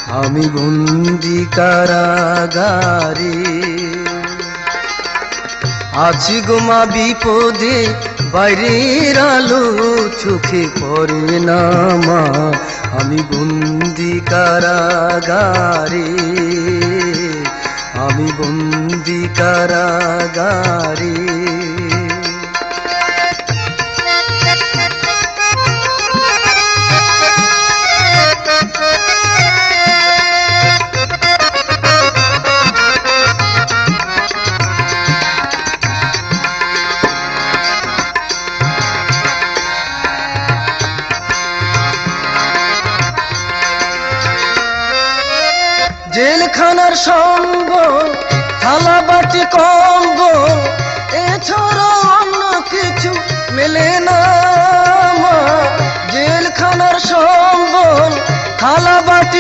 আমি বন্দি কারাগারে। আছি গোমা বিপদে, বাইরের আলো চোখে পড়ে না মা। আমি বন্দি কারাগারে, আমি বন্দি কারাগারে। জেলখানার সঙ্গ, থালা বাটি কম্বল, এছাড়া অন্য কিছু মেলে না মা। জেলখানার সম্বল, থালা বাটি